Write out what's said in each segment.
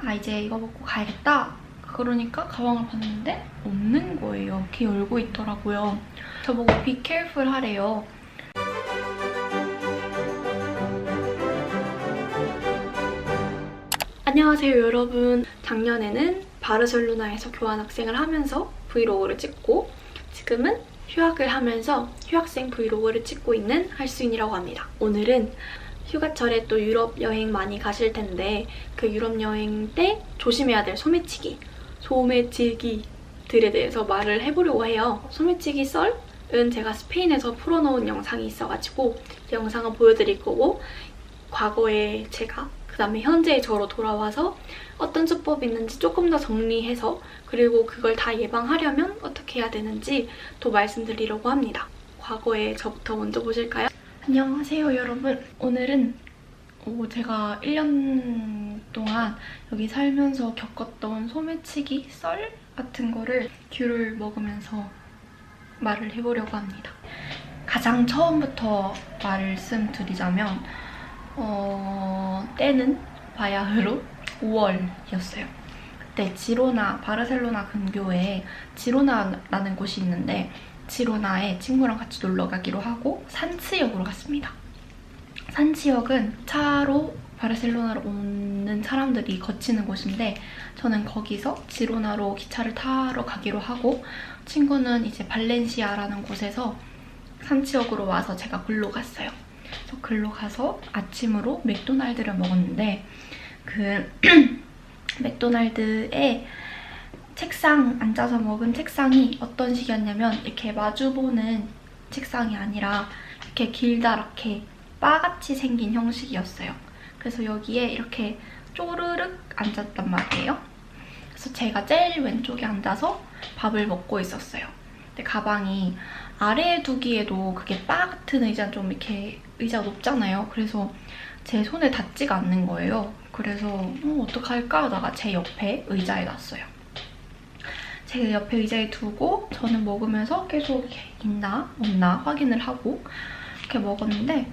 아 이제 이거 먹고 가야겠다. 그러니까 가방을 봤는데 없는 거예요. 이렇게 열고 있더라고요. 저보고 be careful 하래요. 안녕하세요 여러분. 작년에는 바르셀로나에서 교환학생을 하면서 브이로그를 찍고 지금은 휴학을 하면서 휴학생 브이로그를 찍고 있는 할수인이라고 합니다. 오늘은 휴가철에 또 유럽 여행 많이 가실 텐데 그 유럽 여행 때 조심해야 될 소매치기들에 대해서 말을 해보려고 해요. 소매치기 썰은 제가 스페인에서 풀어놓은 영상이 있어가지고 이 영상을 보여드릴 거고, 과거에 제가 그 다음에 현재의 저로 돌아와서 어떤 수법이 있는지 조금 더 정리해서, 그리고 그걸 다 예방하려면 어떻게 해야 되는지 또 말씀드리려고 합니다. 과거의 저부터 먼저 보실까요? 안녕하세요 여러분. 오늘은 제가 1년 동안 여기 살면서 겪었던 소매치기 썰 같은 거를 귤을 먹으면서 말을 해보려고 합니다. 가장 처음부터 말씀드리자면 때는 바야흐로 5월이었어요. 그때 지로나, 바르셀로나 근교에 지로나라는 곳이 있는데 지로나에 친구랑 같이 놀러 가기로 하고 산츠역으로 갔습니다. 산츠역은 차로 바르셀로나로 오는 사람들이 거치는 곳인데 저는 거기서 지로나로 기차를 타러 가기로 하고, 친구는 이제 발렌시아라는 곳에서 산츠역으로 와서 제가 글로 갔어요. 그래서 글로 가서 아침으로 맥도날드를 먹었는데 그 맥도날드에 앉아서 먹은 책상이 어떤 식이었냐면 이렇게 마주보는 책상이 아니라 이렇게 길다랗게 바같이 생긴 형식이었어요. 그래서 여기에 이렇게 쪼르륵 앉았단 말이에요. 그래서 제가 제일 왼쪽에 앉아서 밥을 먹고 있었어요. 근데 가방이 아래에 두기에도 그게 바 같은 의자는 좀 이렇게 의자가 높잖아요. 그래서 제 손에 닿지가 않는 거예요. 그래서 어떡할까 하다가 제 옆에 의자에 놨어요. 제 옆에 의자에 두고 저는 먹으면서 계속 이렇게 있나 없나 확인을 하고 이렇게 먹었는데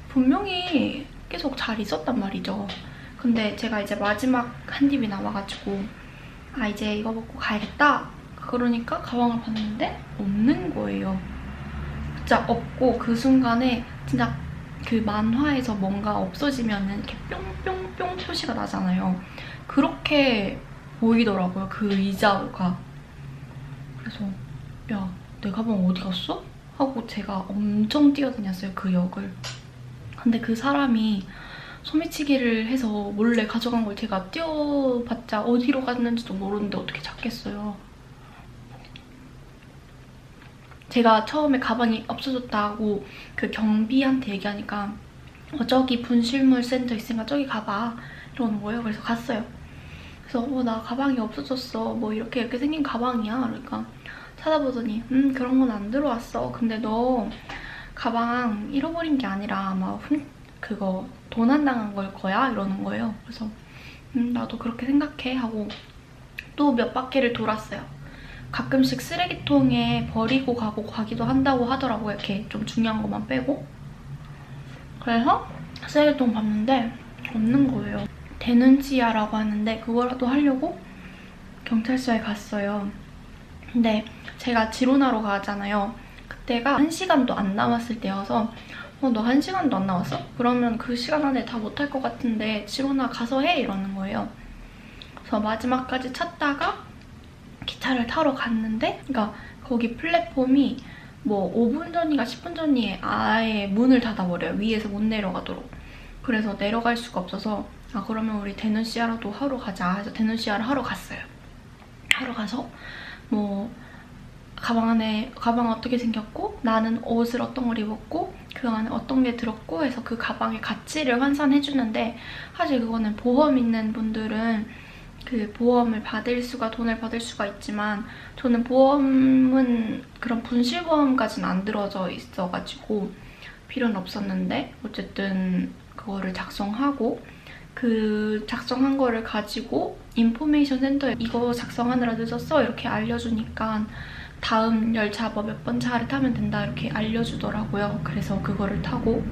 분명히 계속 잘 있었단 말이죠. 근데 제가 이제 마지막 한 입이 남아가지고 아 이제 이거 먹고 가야겠다. 그러니까 가방을 봤는데 없는 거예요. 진짜 없고, 그 순간에 진짜 그 만화에서 뭔가 없어지면은 이렇게 뿅뿅뿅 표시가 나잖아요. 그렇게 보이더라고요, 그 의자가. 그래서 야, 내 가방 어디 갔어? 하고 제가 엄청 뛰어다녔어요, 그 역을. 근데 그 사람이 소매치기를 해서 몰래 가져간 걸 제가 뛰어봤자 어디로 갔는지도 모르는데 어떻게 찾겠어요. 제가 처음에 가방이 없어졌다고 그 경비한테 얘기하니까 저기 분실물 센터 있으니까 저기 가봐 이러는 거예요. 그래서 갔어요. 그래서 나 가방이 없어졌어. 뭐 이렇게 생긴 가방이야. 그러니까 찾아보더니 그런 건 안 들어왔어. 근데 너 가방 잃어버린 게 아니라 아마 그거 도난당한 걸 거야? 이러는 거예요. 그래서 나도 그렇게 생각해 하고 또 몇 바퀴를 돌았어요. 가끔씩 쓰레기통에 버리고 가기도 한다고 하더라고요. 이렇게 좀 중요한 것만 빼고. 그래서 쓰레기통 봤는데 없는 거예요. 데눈치아라고 하는데 그거라도 하려고 경찰서에 갔어요. 근데 제가 지로나로 가잖아요. 그때가 1시간도 안 남았을 때여서 너 1시간도 안 남았어? 그러면 그 시간 안에 다 못할 것 같은데 지로나 가서 해? 이러는 거예요. 그래서 마지막까지 찾다가 기차를 타러 갔는데, 그러니까 거기 플랫폼이 뭐 5분 전인가 10분 전에 아예 문을 닫아버려요. 위에서 못 내려가도록. 그래서 내려갈 수가 없어서 아 그러면 우리 데눈시아라도 하러 가자 해서 데눈시아를 하러 갔어요. 하러 가서 뭐 가방 어떻게 생겼고 나는 옷을 어떤 걸 입었고 그 안에 어떤 게 들었고 해서 그 가방의 가치를 환산해주는데, 사실 그거는 보험 있는 분들은 그 보험을 돈을 받을 수가 있지만 저는 보험은 그런 분실보험까지는 안 들어져 있어가지고 필요는 없었는데, 어쨌든 그거를 작성하고 그 작성한 거를 가지고 인포메이션 센터에 이거 작성하느라 늦었어 이렇게 알려주니까 다음 열차 뭐 몇 번 차를 타면 된다 이렇게 알려주더라고요. 그래서 그거를 타고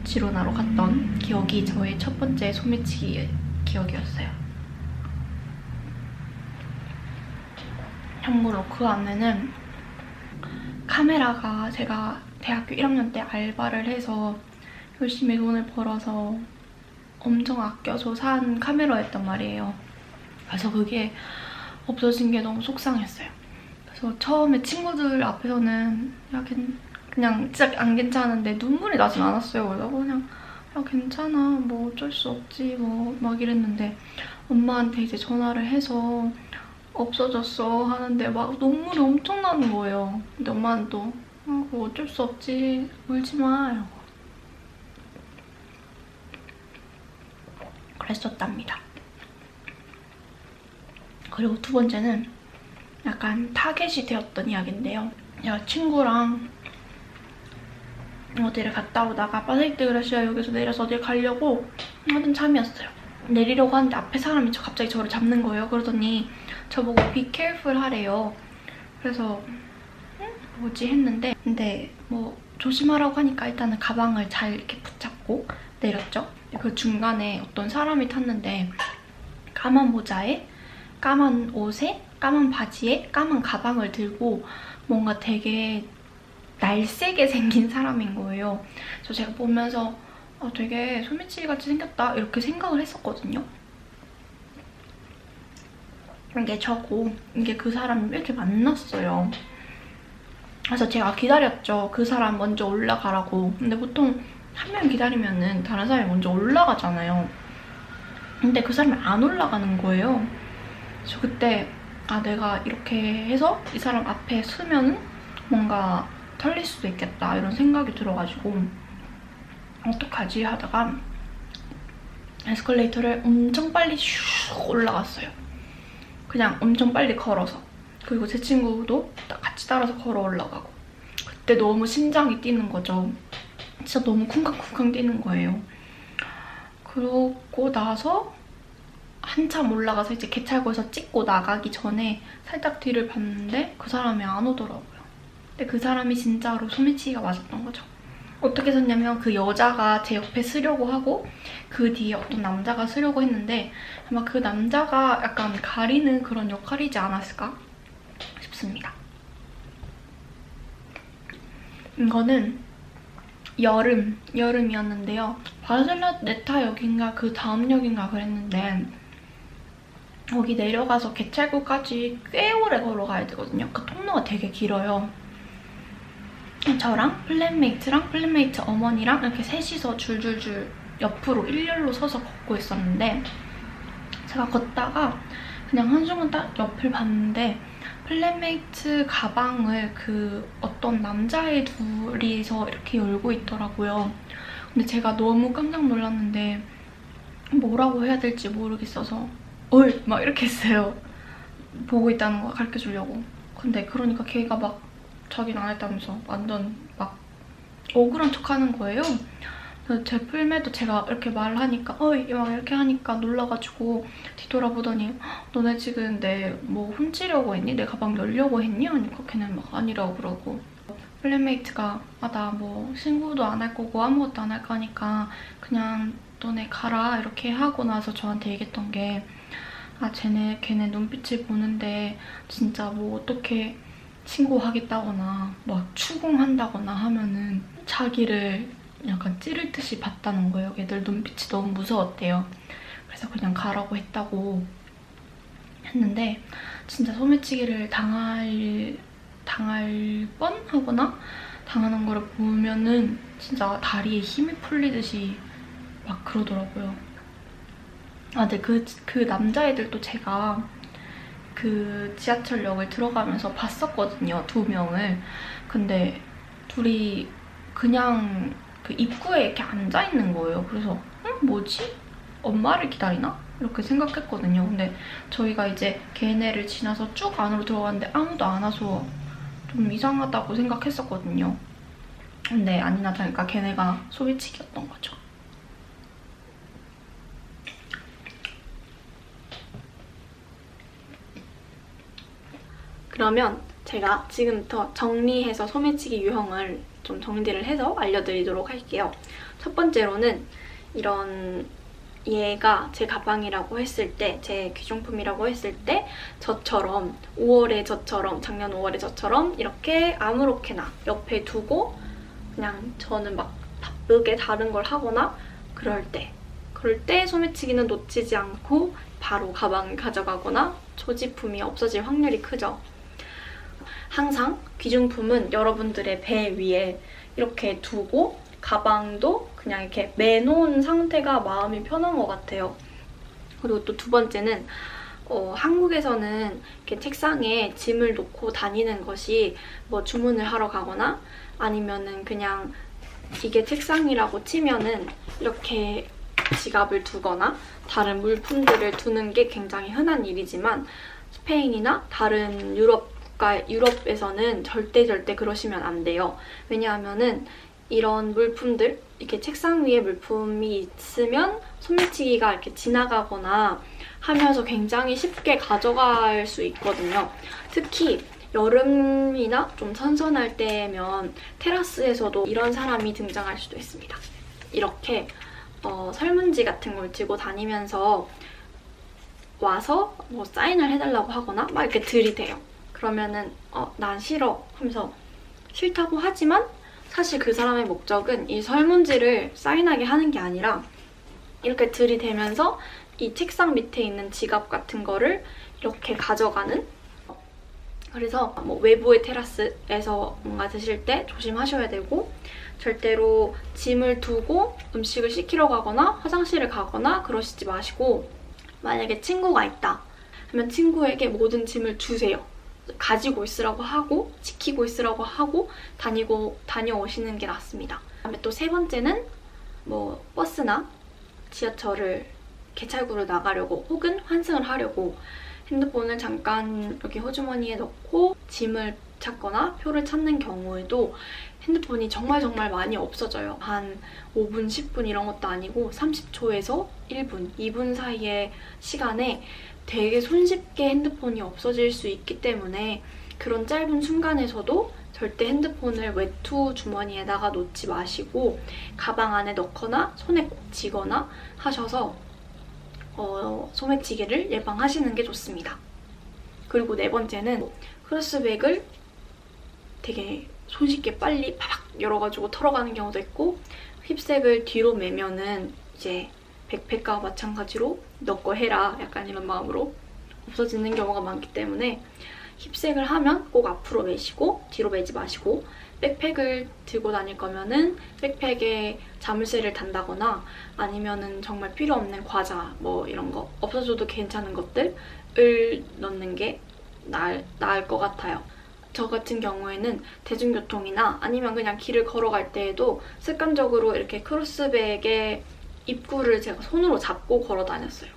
지로나로 갔던 기억이 저의 첫 번째 소매치기 기억이었어요. 참고로 그 안에는 카메라가 제가 대학교 1학년 때 알바를 해서 열심히 돈을 벌어서 엄청 아껴서 산 카메라였단 말이에요. 그래서 그게 없어진 게 너무 속상했어요. 그래서 처음에 친구들 앞에서는 야, 그냥 진짜 안 괜찮은데 눈물이 나진 않았어요. 그래서 그냥 야, 괜찮아, 뭐 어쩔 수 없지, 뭐 막 이랬는데 엄마한테 이제 전화를 해서 없어졌어 하는데 막 눈물이 엄청 나는 거예요. 근데 엄마는 또 뭐 어쩔 수 없지, 울지 마 이러고 그랬었답니다. 그리고 두 번째는 약간 타겟이 되었던 이야기인데요. 제가 친구랑 어디를 갔다 오다가 파세이트 그라시아 역에서 내려서 어딜 가려고 하던 참이었어요. 내리려고 하는데 앞에 사람이 갑자기 저를 잡는 거예요. 그러더니 저보고 be careful 하래요. 그래서 뭐지 했는데 근데 뭐 조심하라고 하니까 일단은 가방을 잘 이렇게 붙잡고 내렸죠. 그 중간에 어떤 사람이 탔는데 까만 모자에 까만 옷에 까만 바지에 까만 가방을 들고 뭔가 되게 날쌔게 생긴 사람인 거예요. 그래서 제가 보면서 되게 소매치기 같이 생겼다 이렇게 생각을 했었거든요. 이게 저고 이게 그 사람을 이렇게 만났어요. 그래서 제가 기다렸죠. 그 사람 먼저 올라가라고. 근데 보통 한 명 기다리면은 다른 사람이 먼저 올라가잖아요. 근데 그 사람이 안 올라가는 거예요. 그래서 그때 내가 이렇게 해서 이 사람 앞에 서면은 뭔가 털릴 수도 있겠다 이런 생각이 들어가지고 어떡하지 하다가 에스컬레이터를 엄청 빨리 슉 올라갔어요. 그냥 엄청 빨리 걸어서. 그리고 제 친구도 같이 따라서 걸어 올라가고. 그때 너무 심장이 뛰는 거죠. 진짜 너무 쿵쾅쿵쾅 뛰는 거예요. 그러고 나서 한참 올라가서 이제 개찰구에서 찍고 나가기 전에 살짝 뒤를 봤는데 그 사람이 안 오더라고요. 근데 그 사람이 진짜로 소매치기가 맞았던 거죠. 어떻게 썼냐면 그 여자가 제 옆에 쓰려고 하고 그 뒤에 어떤 남자가 쓰려고 했는데 아마 그 남자가 약간 가리는 그런 역할이지 않았을까 싶습니다. 이거는 여름이었는데요. 바르셀로네타 역인가 그 다음 역인가 그랬는데 여기 내려가서 개찰구까지 꽤 오래 걸어가야 되거든요. 그 통로가 되게 길어요. 저랑 플랫메이트랑 플랫메이트 어머니랑 이렇게 셋이서 줄줄줄 옆으로 일렬로 서서 걷고 있었는데 제가 걷다가 그냥 한순간 딱 옆을 봤는데 플랫메이트 가방을 그 어떤 남자애 둘이서 이렇게 열고 있더라고요. 근데 제가 너무 깜짝 놀랐는데 뭐라고 해야 될지 모르겠어서 어이! 막 이렇게 했어요. 보고 있다는 거 가르쳐주려고. 근데 그러니까 걔가 막 자기는 안 했다면서 완전 막 억울한 척하는 거예요. 그래서 제 풀매도 제가 이렇게 말하니까 어이! 막 이렇게 하니까 놀라가지고 뒤돌아보더니 너네 지금 내 뭐 훔치려고 했니? 내 가방 열려고 했니? 하니까 걔는 막 아니라고 그러고 플랫메이트가 나 뭐 신고도 안 할 거고 아무것도 안 할 거니까 그냥 너네 가라 이렇게 하고 나서 저한테 얘기했던 게 걔네 눈빛을 보는데 진짜 뭐 어떻게 신고하겠다거나 막 추궁한다거나 하면은 자기를 약간 찌를 듯이 봤다는 거예요. 얘들 눈빛이 너무 무서웠대요. 그래서 그냥 가라고 했다고 했는데 진짜 소매치기를 당할 뻔하거나 당하는 거를 보면은 진짜 다리에 힘이 풀리듯이 막 그러더라고요. 근데 그 남자애들도 제가 그 지하철역을 들어가면서 봤었거든요, 2명을. 근데 둘이 그냥 그 입구에 이렇게 앉아있는 거예요. 그래서 뭐지? 엄마를 기다리나? 이렇게 생각했거든요. 근데 저희가 이제 걔네를 지나서 쭉 안으로 들어갔는데 아무도 안 와서 좀 이상하다고 생각했었거든요. 근데 아니나 다를까 걔네가 소매치기였던 거죠. 그러면 제가 지금부터 정리해서 소매치기 유형을 좀 정리를 해서 알려드리도록 할게요. 첫 번째로는 이런 얘가 제 가방이라고 했을 때, 제 귀중품이라고 했을 때 저처럼 5월에 저처럼, 작년 5월에 저처럼 이렇게 아무렇게나 옆에 두고 그냥 저는 막 바쁘게 다른 걸 하거나 그럴 때 소매치기는 놓치지 않고 바로 가방을 가져가거나 소지품이 없어질 확률이 크죠. 항상 귀중품은 여러분들의 배 위에 이렇게 두고 가방도 그냥 이렇게 매놓은 상태가 마음이 편한 것 같아요. 그리고 또 두 번째는 한국에서는 이렇게 책상에 짐을 놓고 다니는 것이 뭐 주문을 하러 가거나 아니면은 그냥 이게 책상이라고 치면은 이렇게 지갑을 두거나 다른 물품들을 두는 게 굉장히 흔한 일이지만 스페인이나 다른 유럽에서는 절대 그러시면 안 돼요. 왜냐하면은 이런 물품들, 이렇게 책상 위에 물품이 있으면 소매치기가 이렇게 지나가거나 하면서 굉장히 쉽게 가져갈 수 있거든요. 특히 여름이나 좀 선선할 때면 테라스에서도 이런 사람이 등장할 수도 있습니다. 이렇게 설문지 같은 걸 들고 다니면서 와서 뭐 사인을 해달라고 하거나 막 이렇게 들이대요. 그러면은 난 싫어 하면서 싫다고 하지만 사실 그 사람의 목적은 이 설문지를 사인하게 하는 게 아니라 이렇게 들이대면서 이 책상 밑에 있는 지갑 같은 거를 이렇게 가져가는. 그래서 뭐 외부의 테라스에서 뭔가 드실 때 조심하셔야 되고 절대로 짐을 두고 음식을 시키러 가거나 화장실을 가거나 그러시지 마시고 만약에 친구가 있다 하면 친구에게 모든 짐을 주세요. 가지고 있으라고 하고 지키고 있으라고 하고 다녀오시는 게 낫습니다. 그다음에 또 세 번째는 뭐 버스나 지하철을 개찰구로 나가려고 혹은 환승을 하려고 핸드폰을 잠깐 여기 호주머니에 넣고 짐을 찾거나 표를 찾는 경우에도 핸드폰이 정말 많이 없어져요. 한 5분, 10분 이런 것도 아니고 30초에서 1분, 2분 사이의 시간에 되게 손쉽게 핸드폰이 없어질 수 있기 때문에 그런 짧은 순간에서도 절대 핸드폰을 외투 주머니에다가 놓지 마시고 가방 안에 넣거나 손에 꼭 쥐거나 하셔서 소매치기를 예방하시는 게 좋습니다. 그리고 네 번째는 크로스백을 되게 손쉽게 빨리 팍 열어가지고 털어가는 경우도 있고 힙색을 뒤로 매면은 이제 백팩과 마찬가지로 너 거 해라 약간 이런 마음으로 없어지는 경우가 많기 때문에 힙색을 하면 꼭 앞으로 매시고 뒤로 매지 마시고 백팩을 들고 다닐 거면은 백팩에 자물쇠를 단다거나 아니면은 정말 필요 없는 과자 뭐 이런 거 없어져도 괜찮은 것들을 넣는 게 나을 것 같아요. 저 같은 경우에는 대중교통이나 아니면 그냥 길을 걸어갈 때에도 습관적으로 이렇게 크로스백의 입구를 제가 손으로 잡고 걸어 다녔어요.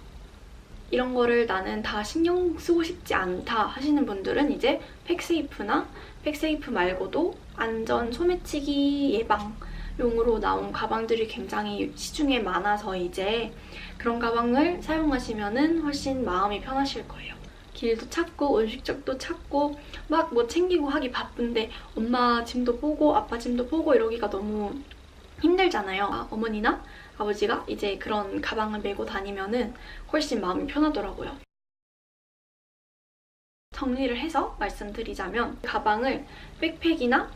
이런 거를 나는 다 신경 쓰고 싶지 않다 하시는 분들은 이제 팩세이프나 팩세이프 말고도 안전 소매치기 예방용으로 나온 가방들이 굉장히 시중에 많아서 이제 그런 가방을 사용하시면은 훨씬 마음이 편하실 거예요. 길도 찾고 음식점도 찾고 막 뭐 챙기고 하기 바쁜데 엄마 짐도 보고 아빠 짐도 보고 이러기가 너무 힘들잖아요. 어머니나 아버지가 이제 그런 가방을 메고 다니면은 훨씬 마음이 편하더라고요. 정리를 해서 말씀드리자면 가방을 백팩이나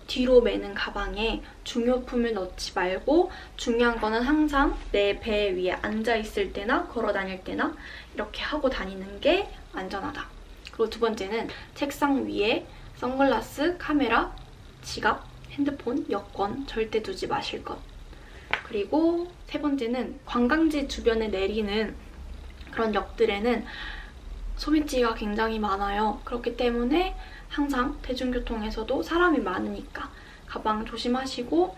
뒤로 매는 가방에 중요품을 넣지 말고 중요한 거는 항상 내 배 위에 앉아있을 때나 걸어 다닐 때나 이렇게 하고 다니는 게 안전하다. 그리고 두 번째는 책상 위에 선글라스, 카메라, 지갑, 핸드폰, 여권 절대 두지 마실 것. 그리고 세 번째는 관광지 주변에 내리는 그런 역들에는 소매치기가 굉장히 많아요. 그렇기 때문에 항상 대중교통에서도 사람이 많으니까 가방 조심하시고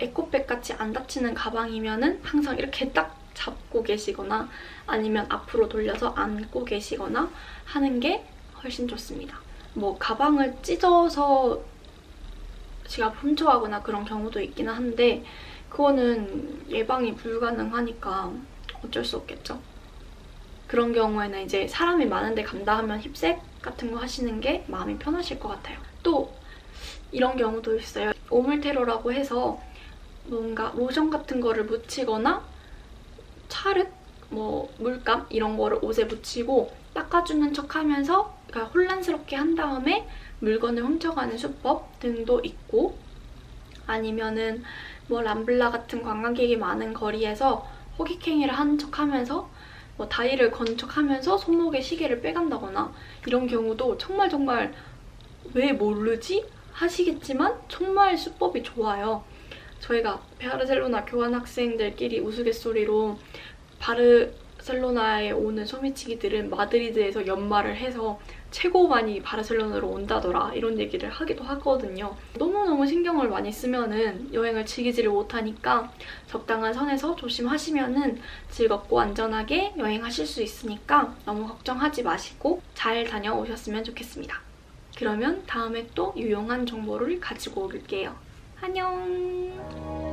에코백같이 안 닫히는 가방이면은 항상 이렇게 딱 잡고 계시거나 아니면 앞으로 돌려서 안고 계시거나 하는 게 훨씬 좋습니다. 뭐 가방을 찢어서 지갑 훔쳐가거나 그런 경우도 있기는 한데 그거는 예방이 불가능하니까 어쩔 수 없겠죠. 그런 경우에는 이제 사람이 많은데 간다 하면 힙색 같은 거 하시는 게 마음이 편하실 것 같아요. 또 이런 경우도 있어요. 오물테러라고 해서 뭔가 로션 같은 거를 묻히거나 차르? 뭐 물감? 이런 거를 옷에 묻히고 닦아주는 척하면서 그러니까 혼란스럽게 한 다음에 물건을 훔쳐가는 수법 등도 있고, 아니면은 뭐 람블라 같은 관광객이 많은 거리에서 호객행위를 한 척하면서 뭐 다리를 건 척하면서 손목에 시계를 빼간다거나 이런 경우도 정말 왜 모르지? 하시겠지만 정말 수법이 좋아요. 저희가 바르셀로나 교환학생들끼리 우스갯소리로 바르셀로나에 오는 소매치기들은 마드리드에서 연말을 해서 최고 많이 바르셀로나로 온다더라 이런 얘기를 하기도 하거든요. 너무너무 신경을 많이 쓰면은 여행을 즐기지를 못하니까 적당한 선에서 조심하시면은 즐겁고 안전하게 여행하실 수 있으니까 너무 걱정하지 마시고 잘 다녀오셨으면 좋겠습니다. 그러면 다음에 또 유용한 정보를 가지고 올게요. 안녕!